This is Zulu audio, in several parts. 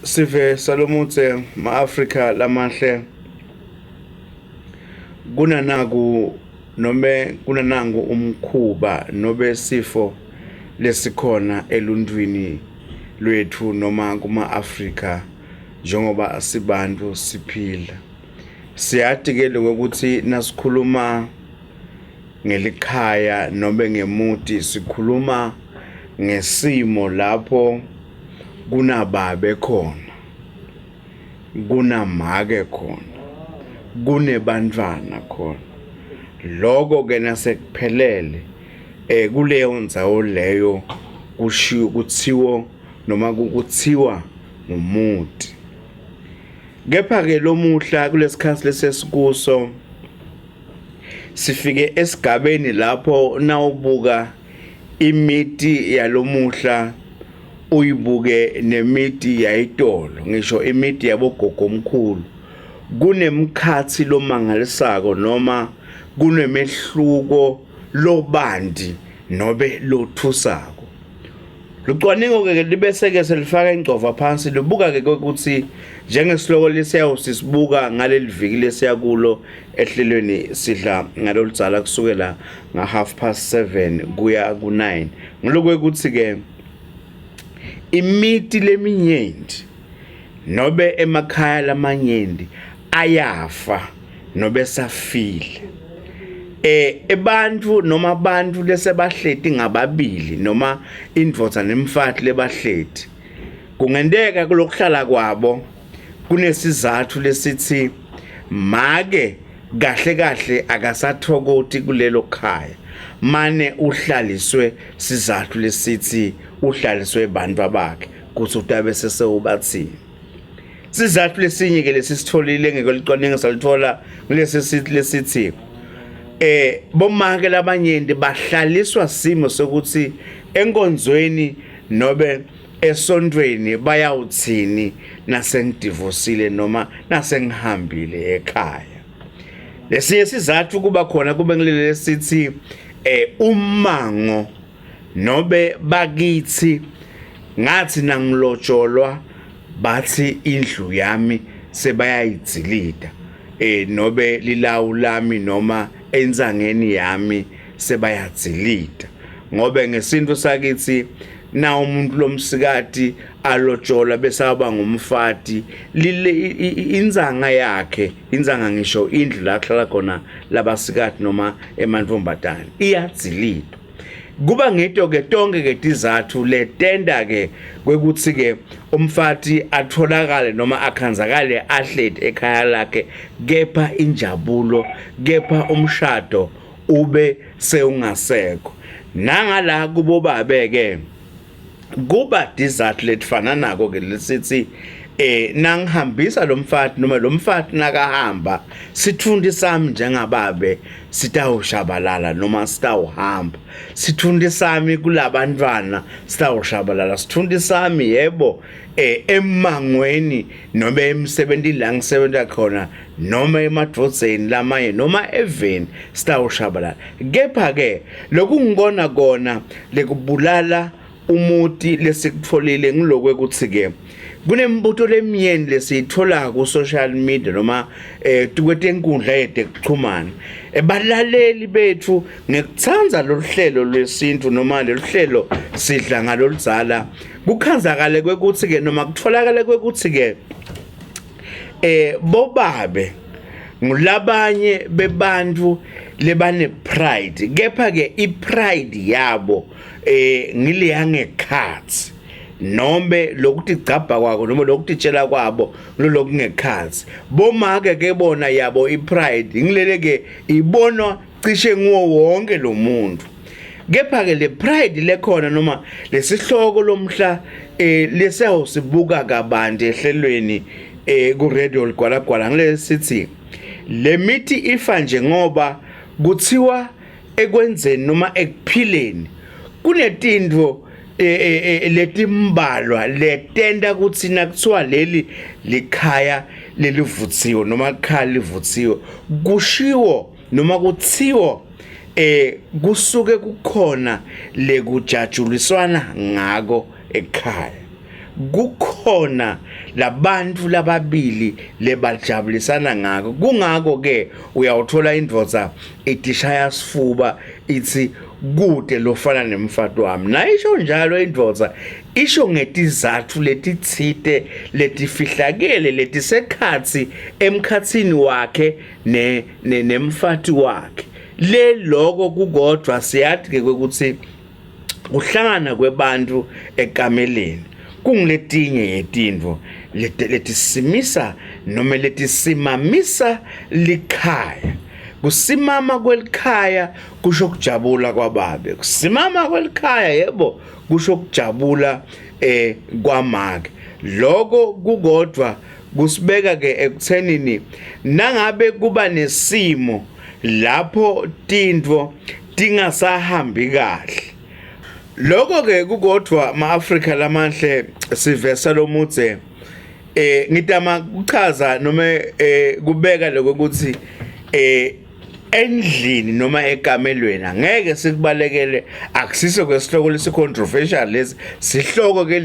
sive salomutse ma-Afrika lamahle kunanangu umkhuba nobe sifo lesikhona eluntwini lwethu noma kuma-Afrika njengoba sibantu siphila. Siyadike lokuthi nasikhuluma ngelikhaya nobe ngemuti sikhuluma ngesimo lapho kunababe khona, kunamake khona, kunebantwana khona. Lokho ke nasekuphelele kuleyo ndzawo leyo kuthiwa ngumuti. Kepha ke lomuhla kulesikhathi lesesikuso sifike esigabeni lapho nawubuka imiti yalomuhla uyibuke nemiti yayitolo, ngisho imiti yabogogo omkhulu, kunemkhathi lomangalisako noma kunemehluko lobandi nobe lothusako. Lucwaningo ke libeseke selifaka ingcova phansi libuka ke ukuthi njengesihloko lesiyawo sisibuka ngaleli viki lesiyakulo ehlelweni sidla ngaloludzala kusukela nga 7:30 kuya ku9. Ngilokwe ukuthi ke imiti leminyenti nobe emakhaya lamanyenti ayafa nobe safile. Abantu noma abantu lesebahleti ngababili noma indvodza nemfathi lebahleti kungendeka kulokuhlala kwabo kunesizathu lesithi make kahle akasathokoti kulelo khaya mane uhlaliswe sizathu lesithi uhlaliswe abantu bakhe kuthi utabe sesewubathini. Sizathu lesinye ke lesisitholile ngekwelicwaningo salithola kulesisithi lesithi bomake labanyenti bahlaliswa simo sokuthi enkonzweni nobe esontweni bayawuthini nasengidivosile noma nasengihambile ekhaya. Lesinye sizathu kuba khona kube ngilele sithi umango nobe bakithi ngathi nangilotsholwa bathi indlu yami sebayayizilida nobe lilawu lami noma enzangeni yami sebayadzilida. Ngobe ngesinto sakithi na umuntu lomsikati alotshola besaba ngumfati inzanga yakhe, inzanga ngisho indlu la kuhlala khona labasikati noma emantfombatane iyadzilida. Kuba ngito ke tonke ke tizathu letenda ke kwekuthi ke umfati atholakale noma akhanzakale ahleti ekhaya lakhe kepha injabulo kepha umshado ube seungasekho. Nangala kubo babe ke kuba tizathu letifana nako ke lesithi nangihambisa lomfati noma lomfati nakahamba sithundi sami njengababe sitawushabalala noma sitawuhamba. Sithundi sami kulabantwana sitawushabalala. Sithundi sami yebo emangweni noma emsebentini la ngisebenza khona noma emadrodzeni lamanye noma eveni sitawushabalala. Kepha ke lokungikona kona lekubulala umuti lesikutfolile ngilokwe ukuthi ke kunembuto lemiyeni lesiyithola ku social media noma tukwetenkundla yetekuxhumana. Balaleli bethu ngekuthanda lohlelo lwesintu noma lohlelo sidla ngaloludzala kukhanzakale kwekuthi ke noma kutholakale kwekuthi ke bobabe ngulabanye bebantu lebane pride, kepha ke ipride yabo ngile yangekhatsi nombe lokuthi gcabha kwako noma lokuthi tshela kwabo lokungekhatsi. Bomake ke bona yabo ipride ngilele ke ibonwa cishe nguwo wonke lo muntu. Kepha ke le pride lekhona noma lesihloko lomhla lesawo sibuka kabanti ehlelweni ku radio ligwalagwala ngile sithi le mithi ifa nje ngoba kuthiwa ekwenzeni noma ekuphileni kunetindvo letimbalwa letenda kuthi nakuthiwa leli likhaya lelivutsiwe noma ikhaya livutsiwe kushiwo noma kuthiwa kusuke kukhona lekujajuliswana ngako ekhaya. kukhona labantu lababili lebajabulisana ngako. Kungako ke uyawuthola indvodza itishaya sifuba ithi kude lofana nemfati wami. Nayisho njalo indvodza isho ngetizathu letitsite letifihlakele letisekhatsi emkhatsini wakhe nemfati wakhe. Lokho kukodwa siyathi ke ukuthi uhlangana kwebantu ekameleni kungiletinye yetindvo letisimisa noma letisimamisa likhaya. Kusimama kwelikhaya kusho kujabula kwababe, kusimama kwelikhaya yebo kusho kujabula kwamake. Lokho kukodwa kusibeka ke ekuthenini nangabe kuba nesimo lapho tindvo tingasahambi kahle. Lokho ke kukodwa ma-Afrika lamahle sivesa lomudze ngitama kuchaza noma kubeka lokho ukuthi endlini noma ekamelweni angeke sikubalekele akusiso kwesihloko lesi controversial lesi sihloko ke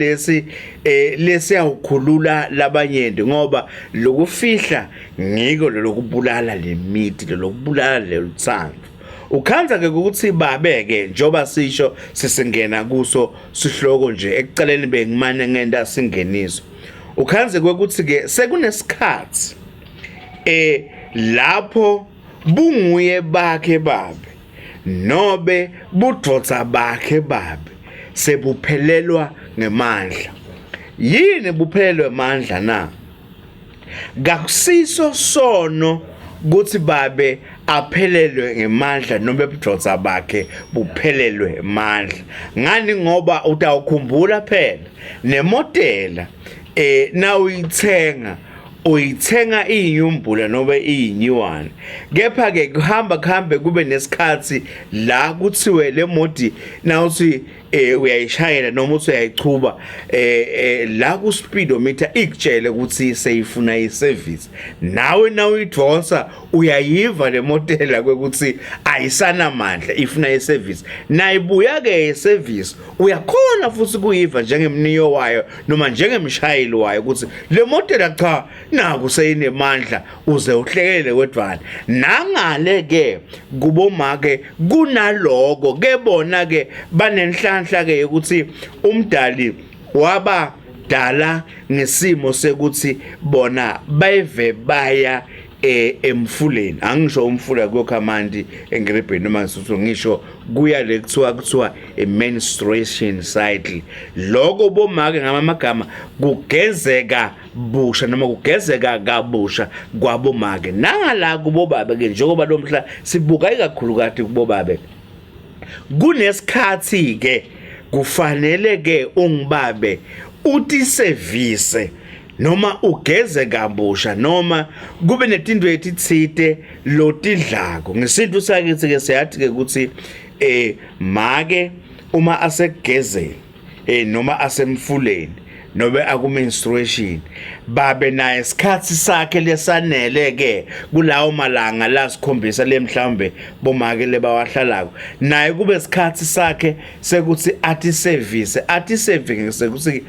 lesi awukhulula labanyenti ngoba lokufihla ngiko lokubulala lemithi lokubulala lelutsando. Ukhanza ke ukuthi babeke njoba sisho sisingena kuso sihloko nje ekucaleni bengimane ngenta singeniso. Ukhanze kwekuthi ke sekunesikhathi lapho bunguye bakhe babe nobe budvodza bakhe babe sebuphelelwa ngemandla. Yini buphelelwe amandla na? Kakusiso sono kuthi babe aphelelwe ngemandla noma budvodza bakhe buphelelwe amandla. Ngani ngoba utawukhumbula phela nemodela na uyithenga iyinyumbula noma iyinyuwana. Kepha ke kuhambe kube nesikhathi la kuthiwe le modi nawuthi uyayishayela noma uthi uyayichuba la ku speedometer ikutshele ukuthi seyifuna iservice. Nawe uyidonsa uyayiva le motela kwekuthi ayisanamandla ifuna iservice. Nayibuya ke iservice uyakhona futhi kuyiva njengemniyo wayo noma njengemshayeli wayo ukuthi le motela cha naku seyinemandla uze uhlekele wedvana. Nangale ke kubomake kunaloko ke bona ke banenhlanhla ke ukuthi umdali waba dala ngesimo sekuthi bona bayeve baya emfuleni. Angisho umfula kuyokhamandi engrebheni noma ngisho kuya lekuthiwa menstruation cycle. Lokho bomake ngamagama kugezeka busha noma kugezeka kabusha kwabomake. Nangala kubobaba ke njengoba lomhla sibuka ikakhulu kade kubobabe kunesikhathi ke kufanele ke ungibabe uthi service noma ugeze kabusha noma kube netindwe etithite lotidlako. Ngesintu sakithi ke siyathi ke ukuthi make uma asegezeni noma asemfuleni nobe akumenstruation babe naye isikhathi sakhe lesanele ke kulawo malanga la sikhombisa lemhlambe bomake lebawahlalako naye kube isikhathi sakhe sekuthi athi service sekuthi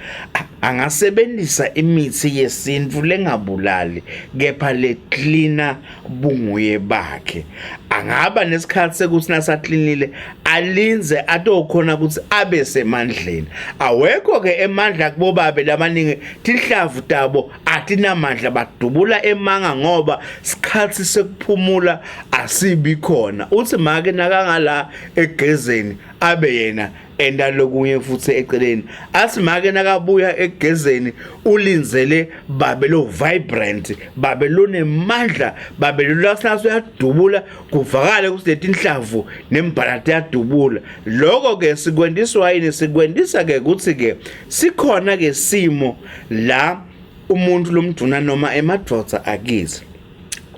angasebenzisa imithi yesintu lengabulali kepha le cleaner bunguye bakhe. Angaba nesikhathi sekuthi nasaklinile alinze atokhona ukuthi abe semandleni. Awekho ke emandla kubobabe labaningi tihlavu tabo atinamandla badubula emanga ngoba sikhathi sekuphumula asibi khona. Uthi make nakangala egezeni abe yena enda lokunye futhi eceleni asimake nakabuya egezeni ulinzele babelo vibrant babelo nemandla babelo lasaso yadubula kuvakale ukuthi letinhlavu nembhalati yadubula. Lokho ke sikwendiswa yini? Sikwendisa ke ukuthi ke sikhona ke simo la umuntu lomduna noma emadvodza akithi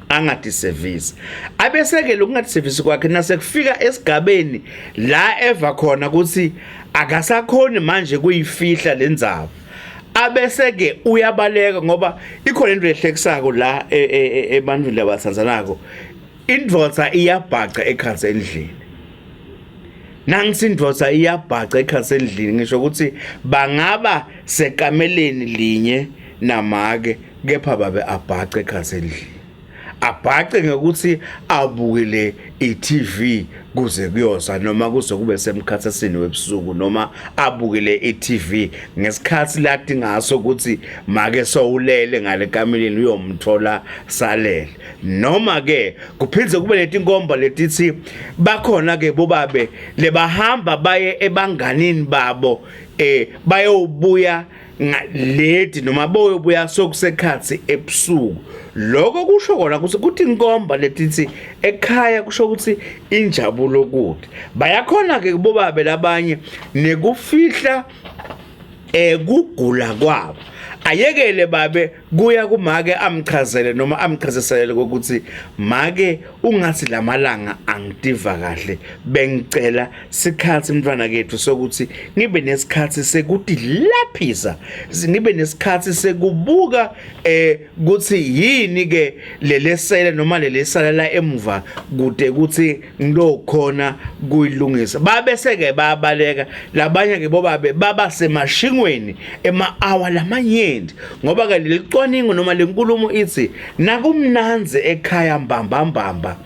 angathi service abeseke lokungathi service kwakhe nasekufika esigabeni la eva khona ukuthi akasakhoni manje kuyifihla lendzaba abeseke uyabaleka ngoba ikhona into ehlekisako la ebantwini labathandzanako indvodza iyabhaca ekhansi endlini nangisindvosa iyabhaca ekhasi endlini ngisho ukuthi bangaba sekameleni linye namake kepha babe abhaca ekhasi endlini abhace ngokuthi abukele iTV kuze kuyosa noma kuze kube semkhathasini webusuku noma abukele iTV ngesikhathi lati ngaso ukuthi make sowulele ngale kameleni uyomthola salele noma ke kuphindze kube letinkomba letithi bakhona ke bobabe lebahamba baye ebanganini babo bayobuya late noma boyobuya sokusekhathi ebusuku lokho kusho kona ukuthi inkomba letithi ekhaya kusho ukuthi injabulo kude bayakhona ke bobabe labanye nekufihla kugula kwabo ayekele babe kuya kumake amchazele noma amchazisele ukuthi make ungathi lamalanga angidiva kahle bengicela sikhathi mntwana kethu sokuthi ngibe nesikhathi sekuthi laphisa ngibe nesikhathi sekubuka ukuthi yini ke lelesele noma lelesala la emuva kude ukuthi ngilokhona kuyilungisa babese ke babaleka labanye ke bobabe baba semashingweni ema-hour lamanye ngoba ke licwaningo noma lenkulumo ithi nakumnanze ekhaya mbamba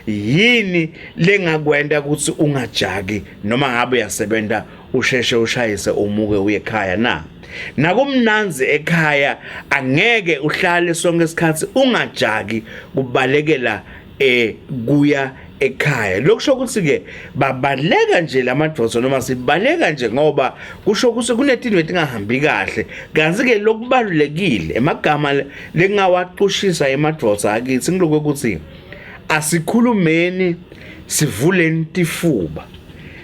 yini lengakwenda ukuthi ungajaki noma ngabe uyasebenta usheshe ushayise umuke uye ekhaya na nakumnanze ekhaya angeke uhlale sonke isikhathi ungajaki kubalekela kuya ekhaya lokusho ukuthi ke babaleka nje lamadvosa noma sibaleka nje ngoba kusho ukuthi kunetinto etingahambi kahle kanti ke lokubalulekile emagama lengawaqushisa emadvosa akithi ngilokho ukuthi asikhulumeni sivuleni tifuba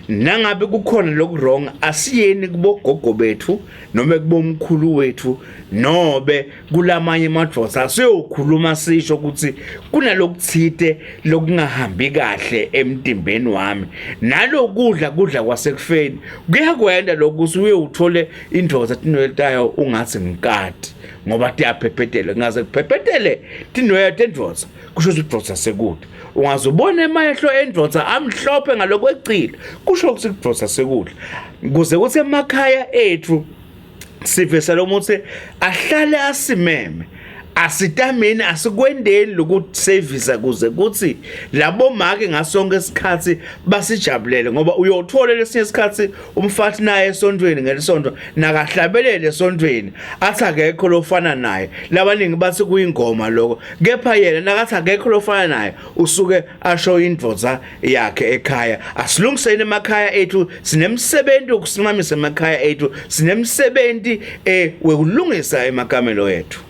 nangabe kukhona lokurong asiyeni kubogogo bethu noma kubomkhulu wethu nobe kulamanye amadvosa asiyokhuluma sisho ukuthi kunalokuthite lokungahambi kahle emtimbeni wami nalokudla kwasekufeni kuyakwenda lokuthi uye uthole indvoza tinweltayo ungathi ngikati ngoba tiyaphephetela ngaze kuphephethele tinwele tendvoza kusho ukuthi idvoza sekude ungazubona emahlo endvoza amhlophe ngalokwecile kusho ukuthi idvoza sekude kuze kuthi emakhaya ethu sivesela umuthi ahlale asimeme asitameni asikwendeni lokuthi service kuze kuthi labo make ngasonke isikhathi basijabulele ngoba uyothola lesinye isikhathi umfathi naye esontweni ngelesonto nakahlabelele esontweni athi akekho lofana naye labaningi bathi kuyingoma lokho kepha yena nakathi akekho lofana naye usuke asho indvoza yakhe ekhaya asilungiseni emakhaya ethu sinemsebenzi ukusimamisa emakhaya ethu sinemsebenzi wekulungisa emakamelo ethu.